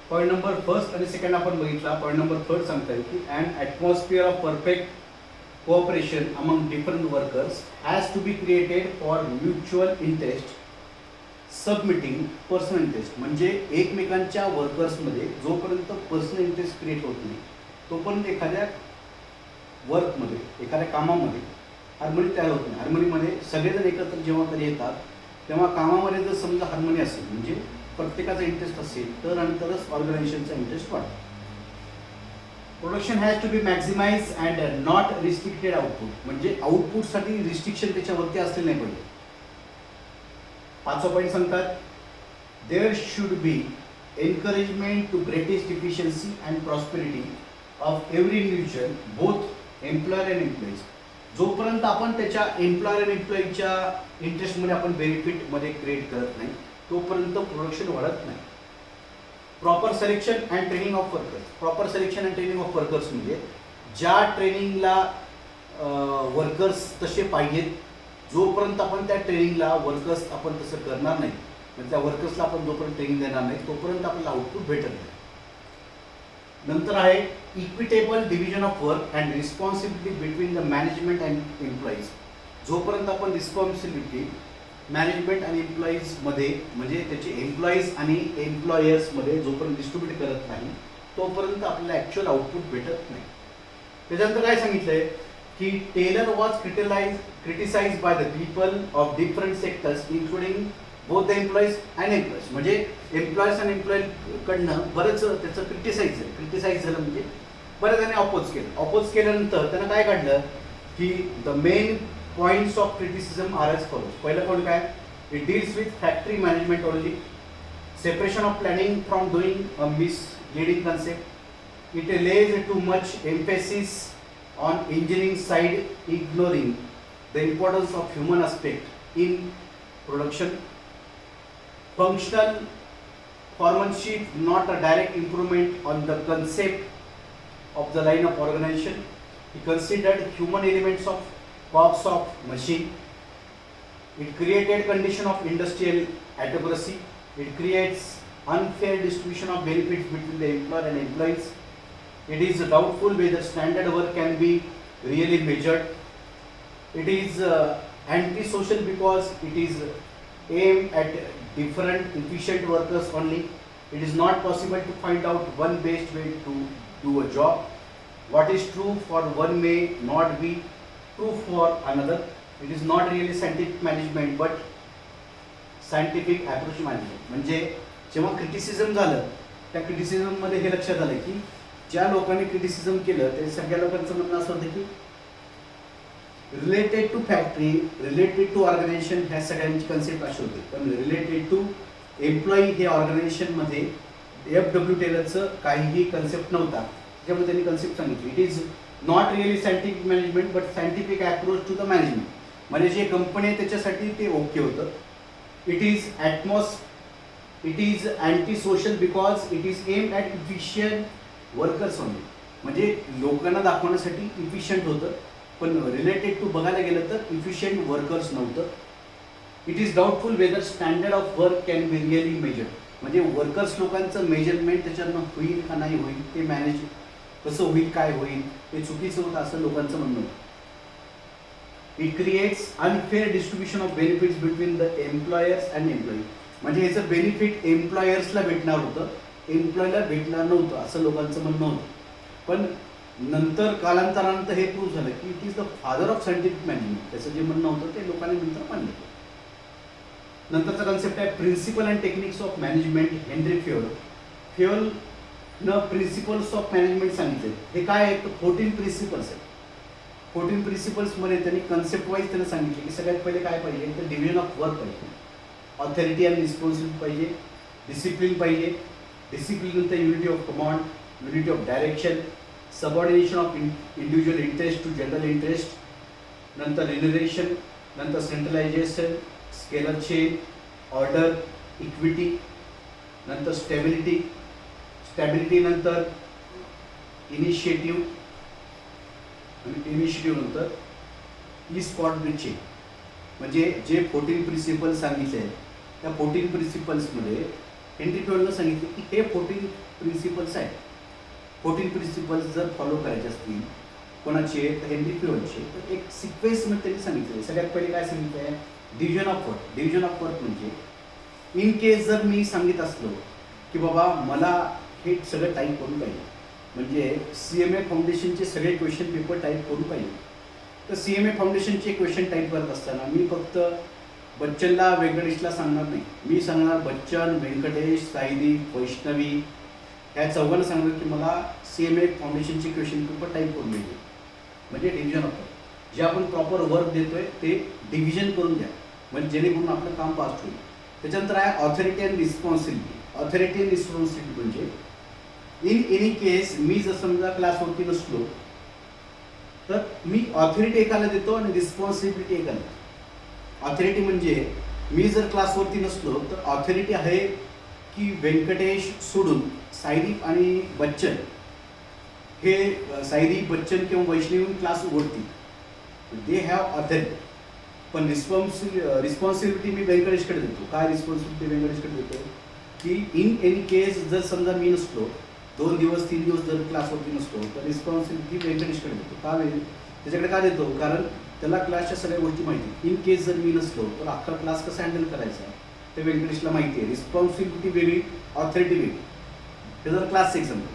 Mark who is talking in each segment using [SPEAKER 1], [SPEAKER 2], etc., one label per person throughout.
[SPEAKER 1] Point number first आणि second आपण बघितला. पॉईंट नंबर थर्ड सांगता येईल की and atmosphere of perfect cooperation among different workers has to be created for mutual interest submitting personal interest. म्हणजे एकमेकांच्या वर्कर्समध्ये जोपर्यंत पर्सनल इंटरेस्ट क्रिएट होत नाही तोपर्यंत एखाद्या वर्कमध्ये एखाद्या कामामध्ये हार्मनी तयार होत नाही. हार्मनीमध्ये सगळेजण एकत्र जेव्हा कधी येतात तेव्हा कामामध्ये जर समजा हार्मनी असेल म्हणजे प्रत्येकाचा इंटरेस्ट असेल तर आणि तरच ऑर्गनायझेशनचा इंटरेस्ट वाढतो. Production has to be maximize and not restricted output. म्हणजे आउटपुटसाठी रिस्ट्रिक्शन त्याच्यावरती असले नाही पाहिजे. पाचवा पॉईंट सांगतात there should be encouragement to greatest efficiency and prosperity of every individual both employer and employees. जोपर्यंत आपण त्याच्या एम्प्लॉयर अँड एम्प्लॉईच्या इंटरेस्टमध्ये आपण बेनिफिटमध्ये क्रिएट करत नाही तोपर्यंत प्रोडक्शन वाढत नाही. Proper selection and training of workers. Proper selection and training of workers म्हणजे ज्या ट्रेनिंगला वर्कर्स तसे पाहिजेत जोपर्यंत आपण त्या ट्रेनिंगला वर्कर्स आपण तसं करणार नाही म्हणजे त्या वर्कर्सला आपण जोपर्यंत ट्रेनिंग देणार नाही तोपर्यंत आपल्याला आउटपुट भेटत नाही. नंतर आहे equitable division of work and responsibility between the management and employees. जोपर्यंत आपण रिस्पॉन्सिबिलिटी मॅनेजमेंट आणि एम्प्लॉईजमध्ये म्हणजे त्याचे एम्प्लॉईज आणि एम्प्लॉयर्समध्ये जोपर्यंत डिस्ट्रीब्यूट करत नाही तोपर्यंत आपल्याला ॲक्च्युअल आउटपुट भेटत नाही. त्याच्यानंतर काय सांगितलं आहे की Taylor was criticize by the people of different sectors including both the employees and employees. म्हणजे एम्प्लॉईज आणि एम्प्लॉईकडनं बरंच त्याचं क्रिटिसाइज झालं म्हणजे बऱ्याच जणांनी ऑपोज केल्यानंतर त्यानं काय काढलं की the main points of criticism are as follows. पहिलं पॉईंट काय it deals with factory management only. Separation of planning from doing a misleading concept. It lays too much emphasis on engineering side, ignoring the importance of human aspect in production. Functional foremanship, not a direct improvement on the concept of the line of organization. He considered human elements of cogs of machine. It created condition of industrial autocracy. It creates unfair distribution of benefits between the employer and employees. It is doubtful whether standard work can be really measured. It is anti-social because it is aimed at different efficient workers only. It is not possible to find out one best way to do a job. What is true for one may not be true for another. It is not really scientific management but scientific approach management. म्हणजे जेव्हा criticism झालं त्या क्रिटिसिझममध्ये हे लक्षात आलं की ज्या लोकांनी क्रिटिसिझम केलं ते सगळ्या लोकांचं म्हणणं असं होतं की related to factory related to organization ह्या सगळ्यांची कन्सेप्ट अशी होती. पण रिलेटेड टू एम्प्लॉई हे ऑर्गनायझेशनमध्ये FW टेलरचं काहीही कन्सेप्ट नव्हता. त्याच्यामुळे त्यांनी कन्सेप्ट सांगितली it is not really scientific management but scientific approach to the management. म्हणजे जे कंपनी आहे त्याच्यासाठी ते ओके होतं. It is anti-social because it is aimed at efficient workers only. म्हणजे लोकांना दाखवण्यासाठी इफिशियंट होतं पण रिलेटेड टू बघायला गेलं तर इफिशियंट वर्कर्स नव्हतं. It is doubtful whether standard of work can be really measured. म्हणजे वर्कर्स लोकांचं मेजरमेंट त्याच्यानं होईल का नाही होईल ते मॅनेज कसं होईल काय होईल हे चुकीचं होतं असं लोकांचं म्हणणं होतं. It creates unfair distribution of benefits between the employers and employee. म्हणजे याचं बेनिफिट एम्प्लॉयर्सला भेटणार होतं एम्प्लॉयला भेटणार नव्हतं असं लोकांचं म्हणणं होतं. पण नंतर कालांतरानंतर हे प्रूव्ह झालं की it is the father of scientific management. त्याचं जे म्हणणं होतं ते लोकांनी नंतर मानलं. नंतरचा कन्सेप्ट आहे principle and techniques of management. Henri फेवलनं प्रिन्सिपल्स ऑफ मॅनेजमेंट सांगितले. हे काय आहे तर 14 प्रिन्सिपल्स आहेत. 14 प्रिन्सिपल्समध्ये त्यांनी कन्सेप्ट वाईज त्यांना सांगितले की सगळ्यात पहिले काय पाहिजे तर डिव्हिजन ऑफ वर्क पाहिजे, ऑथॉरिटी अँड रिस्पॉन्सिबिलिटी पाहिजे, डिसिप्लिन पाहिजे, डिसिप्लिन नंतर unity of command, unity of direction, subordination of individual interest to general interest, नंतर रिनरेशन, नंतर centralization, scalar chain, order, equity, नंतर स्टॅबिलिटी नंतर इनिशिएटिव्ह नंतर स्पॉट ब्रिचिंग. म्हणजे जे 14 प्रिन्सिपल्स सांगितले त्या 14 प्रिन्सिपल्समध्ये हेनरी फ्युएलनं सांगितले की हे 14 प्रिन्सिपल्स आहेत. 14 प्रिन्सिपल्स जर फॉलो करायचे असतील कोणाचे, तर हेनरी फ्युएलचे, तर एक सिक्वेन्समध्ये त्यांनी सांगितलं. सगळ्यात पहिले काय सांगितलं आहे, division of work. Division of work म्हणजे इन केस जर मी सांगित असलो की बाबा मला हे सगळं टाईप करून पाहिजे, म्हणजे CMA फाउंडेशनचे सगळे क्वेश्चन पेपर टाईप करून पाहिजे, तर CMA फाउंडेशनचे क्वेश्चन टाईप करत असताना मी फक्त बच्चनला व्यंकटेशला सांगणार नाही. मी सांगणार बच्चन, व्यंकटेश, साईदीप, वैष्णवी ह्या चौघांना सांगणार की मला CMA फाउंडेशनचे क्वेश्चन पेपर टाईप करून मिळते. म्हणजे डिव्हिजन ऑफ वर्क. जे आपण प्रॉपर वर्क देतोय ते डिव्हिजन करून द्या, म्हणजे जेणेकरून आपलं काम फास्ट होईल. त्याच्यानंतर आहे authority and responsibility. Authority and responsibility म्हणजे इन एनी केस मी जर समजा क्लासवरती नसलो तर मी ऑथॉरिटी एकाला देतो आणि रिस्पॉन्सिबिलिटी एकाला देतो. ऑथॉरिटी म्हणजे मी जर क्लासवरती नसलो तर ऑथॉरिटी आहे की व्यंकटेश सोडून साईदीप आणि बच्चन हे साईदीप, बच्चन किंवा वैष्णवी क्लास उघडतील, दे हॅव ऑथॉरिटी. पण रिस्पॉन्सिबिलिटी मी व्यंकटेशकडे देतो. काय रिस्पॉन्सिबिलिटी व्यंकटेशकडे देतो की इन एनी केस जर समजा मी नसलो, 2 दिवस 3 दिवस जर क्लासवरती नसलो, तर रिस्पॉन्सिबिलिटी व्यंकटेशकडे देतो. का त्याच्याकडे का देतो, कारण त्याला क्लासच्या सगळ्या गोष्टी माहिती. इन केस जर मी नसलो तर अख्खा क्लास कसा हँडल करायचा ते व्यंकटेशला माहिती आहे. रिस्पॉन्सिबिलिटी वेगळी, ऑथॉरिटी वेगळी. त्याचा क्लास एक्झाम्पल.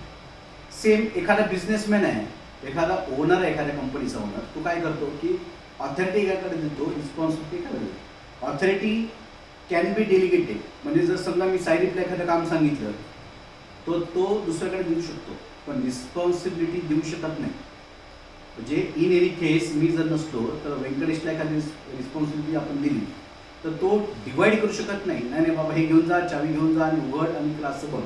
[SPEAKER 1] सेम एखादा बिझनेसमॅन आहे, एखादा ओनर आहे, एखाद्या कंपनीचा ओनर, तो काय करतो की ऑथॉरिटी एकाकडे देतो, रिस्पॉन्सिबिलिटी एकाकडे देतो. ऑथॉरिटी कॅन बी डेलिगेटेड, म्हणजे जर समजा मी साईडीपला एखादं काम सांगितलं तो दुसऱ्याकडे देऊ शकतो, पण रिस्पॉन्सिबिलिटी देऊ शकत नाही. म्हणजे इन एनी केस मी जर नसलो तर व्यंकटेशला एखादी रिस्पॉन्सिबिलिटी आपण दिली तर तो डिवाइड करू शकत नाही. नाही बाबा हे घेऊन जा, चावी घेऊन जा आणि उघड आणि क्लासचं बघ,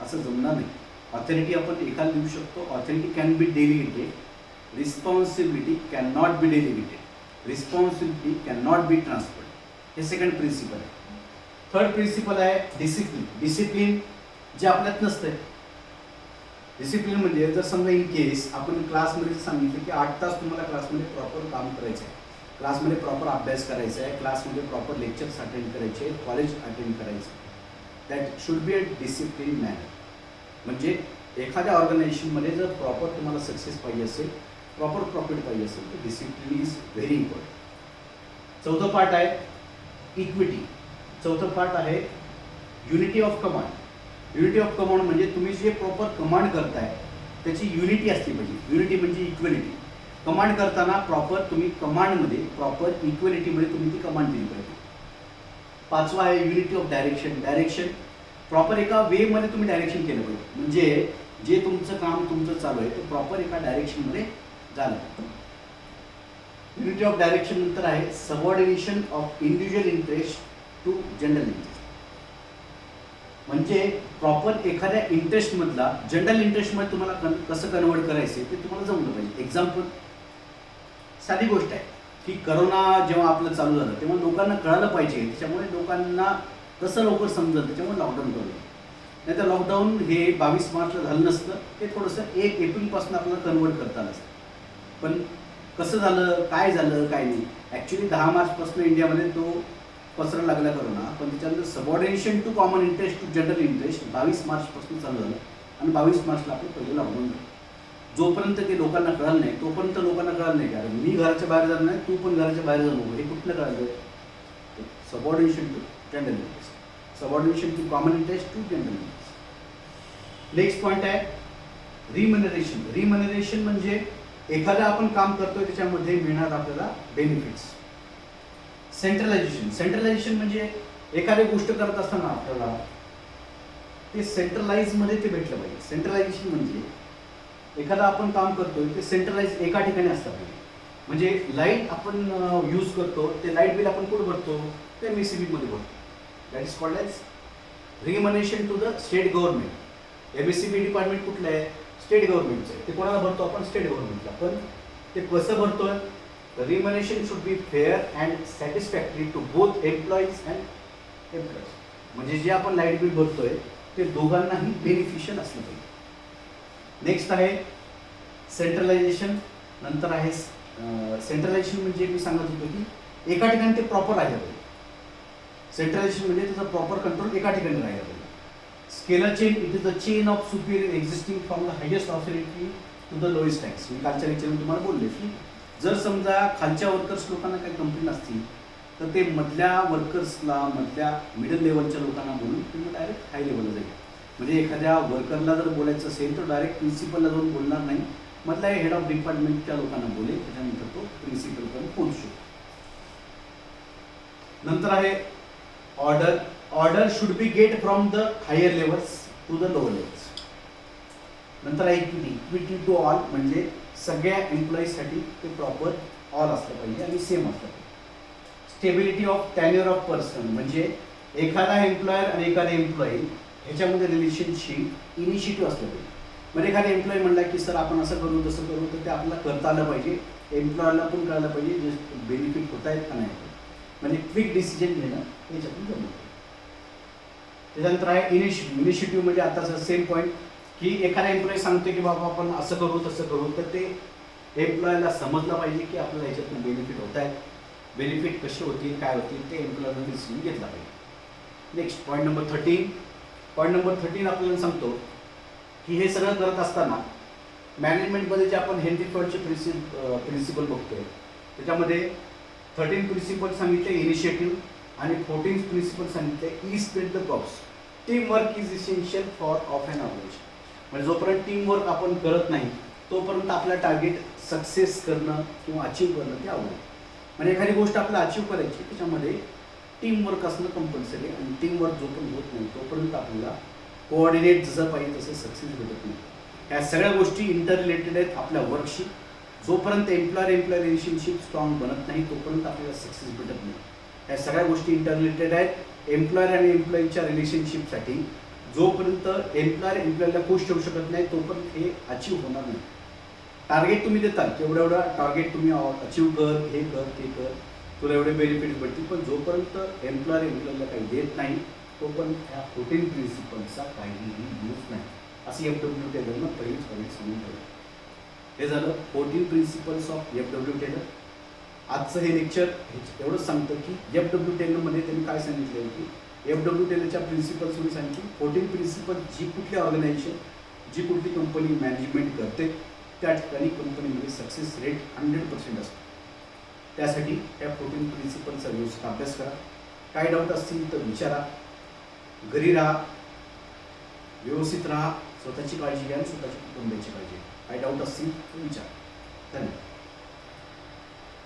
[SPEAKER 1] असं जमणार नाही. ऑथॉरिटी आपण एकाला देऊ शकतो. Authority can be delegated, responsibility can not be delegated, responsibility can not be transferred. हे सेकंड प्रिन्सिपल आहे. थर्ड प्रिन्सिपल आहे डिसिप्लिन. डिसिप्लिन जे आपल्यात नसतंय. डिसिप्लिन म्हणजे जर समजा इन केस आपण क्लासमध्ये सांगितलं की 8 तास तुम्हाला क्लासमध्ये प्रॉपर काम करायचं आहे, क्लासमध्ये प्रॉपर अभ्यास करायचा आहे, क्लासमध्ये प्रॉपर लेक्चर्स अटेंड करायचे, कॉलेज अटेंड करायचं, that should be a discipline manner. म्हणजे एखाद्या ऑर्गनायझेशनमध्ये जर प्रॉपर तुम्हाला सक्सेस पाहिजे असेल, प्रॉपर प्रॉफिट पाहिजे असेल, तर डिसिप्लिन इज व्हेरी इम्पॉर्टंट. चौथं पार्ट आहे इक्विटी. चौथं पार्ट आहे unity of command. Unity of command म्हणजे तुम्ही जे प्रॉपर कमांड करताय त्याची युनिटी असली पाहिजे. युनिटी म्हणजे इक्वेलिटी. कमांड करताना प्रॉपर तुम्ही कमांडमध्ये प्रॉपर इक्वेलिटीमध्ये तुम्ही ती कमांड दिली पाहिजे. पाचवा आहे unity of direction. Direction proper एका वेमध्ये तुम्ही डायरेक्शन केलं पाहिजे, म्हणजे जे तुमचं काम तुमचं चालू आहे ते प्रॉपर एका डायरेक्शनमध्ये झालं. युनिटी ऑफ डायरेक्शन नंतर आहे subordination of individual interest to general interest. म्हणजे प्रॉपर एखाद्या इंटरेस्टमधला जनरल इंटरेस्टमध्ये तुम्हाला कसं कन्वर्ट करायचं ते तुम्हाला जमलं पाहिजे. एक्झाम्पल, साधी गोष्ट आहे की करोना जेव्हा आपलं चालू झालं तेव्हा लोकांना कळालं पाहिजे, त्याच्यामुळे लोकांना कसं लवकर समजलं त्याच्यामुळे लॉकडाऊन ठेवलं. नाही तर लॉकडाऊन हे 22 मार्चला झालं नसतं, ते थोडंसं 1 एप्रिलपासून आपल्याला कन्वर्ट करता आलं असतं. पण कसं झालं, काय झालं, काय नाही, ॲक्च्युली 10 मार्चपासून इंडियामध्ये तो पसरायला लागला करोना. पण त्याच्यानंतर subordination to common interest to general interest 22 मार्चपासून चालू झालं आणि 22 मार्चला आपलं पहिलं लॉकडाऊन झालं. जोपर्यंत ते लोकांना कळलं नाही तोपर्यंत लोकांना कळलं नाही, कारण मी घराच्या बाहेर जाणार नाही, तू पण घराच्या बाहेर जाऊ नको, हे कुठलं कळलं. Subordination to general interest, subordination to common interest to general interest. Next point आहे रिमनरेशन. रिमनरेशन म्हणजे एखादं आपण काम करतोय त्याच्यामध्ये मिळणार आपल्याला बेनिफिट्स. सेंट्रलायझेशन. सेंट्रलायझेशन म्हणजे एखादी गोष्ट करत असताना आपल्याला ते सेंट्रलाइजमध्ये ते भेटलं पाहिजे. सेंट्रलायझेशन म्हणजे एखादं आपण काम करतोय ते सेंट्रलाइज एका ठिकाणी असतं पाहिजे. म्हणजे लाईट आपण यूज करतो ते लाईट बिल आपण कुठं भरतो, ते MSEBमध्ये भरतो. That is called as remuneration to the state government. MSEB department कुठलं आहे, स्टेट गव्हर्नमेंटचं आहे. ते कोणाला भरतो आपण, स्टेट गव्हर्नमेंटला. पण ते कसं भरतोय, the remuneration should be fair and satisfactory to both employees and employers. म्हणजे जे आपण लाईट बिल भरतोय ते दोघांनाही बेनिफिशियल असलं पाहिजे. नेक्स्ट आहे सेंट्रलायझेशन. नंतर आहे सेंट्रलायझेशन म्हणजे मी सांगत होतो की एका ठिकाणी ते प्रॉपर राहिलं पाहिजे. सेंट्रलायझेशन म्हणजे त्याचा प्रॉपर कंट्रोल एका ठिकाणी राहिलं पाहिजे. Scalar chain it is the chain of superior existing from the highest authority to the lowest tax. मी कालच्या लेक्चरमध्ये तुम्हाला बोलले की जर समजा खालच्या वर्कर्स लोकांना काही कंप्लेंट असतील तर ते मधल्या वर्कर्सला मधल्या मिडल लेवलच्या लोकांना बोलून तुम्ही डायरेक्ट हाय लेवलला जाईल. म्हणजे एखाद्या वर्करला जर बोलायचं असेल तर डायरेक्ट प्रिन्सिपलला जाऊन बोलणार नाही, मधल्या हेड ऑफ डिपार्टमेंटच्या लोकांना बोलेल, त्याच्यानंतर तो प्रिन्सिपलपर्यंत पोहोचू शकतो. नंतर आहे order. Order should be get from the higher levels to the lower levels. नंतर आहे इक्विटी. इक्विटी टू ऑल म्हणजे सगळ्या एम्प्लॉईजसाठी ते प्रॉपर ऑल असलं पाहिजे आणि सेम असलं पाहिजे. स्टेबिलिटी ऑफ टॅन्युअर ऑफ पर्सन म्हणजे एखादा एम्प्लॉयर आणि एखादा एम्प्लॉई ह्याच्यामध्ये रिलेशनशिप इनिशिएटिव्ह असलं पाहिजे. म्हणजे एखादा एम्प्लॉई म्हणला की सर आपण असं करू तसं करू तर ते आपल्याला करता आलं पाहिजे, एम्प्लॉयरला पण कळायला पाहिजे जे बेनिफिट होत आहेत का नाही होत. म्हणजे क्विक डिसिजन घेणं याच्यातून जमलं. त्याच्यानंतर आहे इनिशिएटिव्ह. इनिशिएटिव्ह म्हणजे आताचा सेम पॉईंट की एखादा एम्प्लॉई सांगतो की बाबा आपण असं करू तसं करू तर ते एम्प्लॉयला समजलं पाहिजे की आपल्याला याच्यातून बेनिफिट होत आहेत, बेनिफिट कसे होतील काय होतील ते एम्प्लॉयरने डिसिजन घेतला पाहिजे. Next point number 13. Point number 13 आपल्याला सांगतो की हे सगळं करत असताना मॅनेजमेंटमध्ये जे आपण हेल्दी फंडचे प्रिन्सिपल बघतोय त्याच्यामध्ये 13 प्रिन्सिपल सांगितले इनिशिएटिव्ह आणि 14 प्रिन्सिपल सांगितले ई spread the jobs. Team work is essential for of an organization. म्हणजे जोपर्यंत टीम वर्क आपण करत नाही तोपर्यंत आपला टार्गेट सक्सेस करणं किंवा अचीव्ह करणं ते अवघड. म्हणजे एखादी गोष्ट आपल्याला अचीव्ह करायची त्याच्यामध्ये टीम वर्क असणं कंपल्सरी आणि टीम वर्क जोपर्यंत होत नाही तोपर्यंत आपल्याला कोऑर्डिनेट जसं पाहिजे तसं सक्सेस भेटत नाही. ह्या सगळ्या गोष्टी इंटर रिलेटेड आहेत आपल्या वर्कशी. जोपर्यंत एम्प्लॉयर रिलेशनशिप स्ट्रॉंग बनत नाही तोपर्यंत आपल्याला सक्सेस भेटत नाही. ह्या सगळ्या गोष्टी इंटर रिलेटेड आहेत. एम्प्लॉयर आणि एम्प्लॉईच्या रिलेशनशिपसाठी जोपर्यंत एम्प्लॉयरला खुश ठेवू शकत नाही तोपर्यंत हे अचीव्ह होणार नाही. टार्गेट तुम्ही देताल की एवढं टार्गेट तुम्ही अचीव्ह कर, हे कर ते कर, तुला एवढे बेनिफिट भेटतील, पण जोपर्यंत एम्प्लॉयरला काही देत नाही तोपर्यंत ह्या 14 प्रिन्सिपल्सचा काहीही यूज नाही. असे FW टेलरनं पहिलीच पॉईंट सांगून ठेवलं. हे झालं 14 प्रिन्सिपल्स ऑफ FW टेलर. आजचं हे लेक्चर एवढंच सांगतं की FW टेलरमध्ये त्यांनी काय सांगितलं की FW टेलरच्या प्रिन्सिपल्समध्ये सांगितली 14 प्रिन्सिपल जी कुठली ऑर्गनायझेशन जी कुठली कंपनी मॅनेजमेंट करते त्या ठिकाणी कंपनीमध्ये सक्सेस रेट 100% असतो. त्यासाठी त्या 14 प्रिन्सिपलचा व्यवस्थित अभ्यास करा. काय डाऊट असतील तर विचारा. घरी राहा, व्यवस्थित राहा, स्वतःची काळजी घ्या आणि स्वतःच्या कुटुंबाची काळजी घ्या. काय डाऊट असतील तर विचारा. धन्यवाद.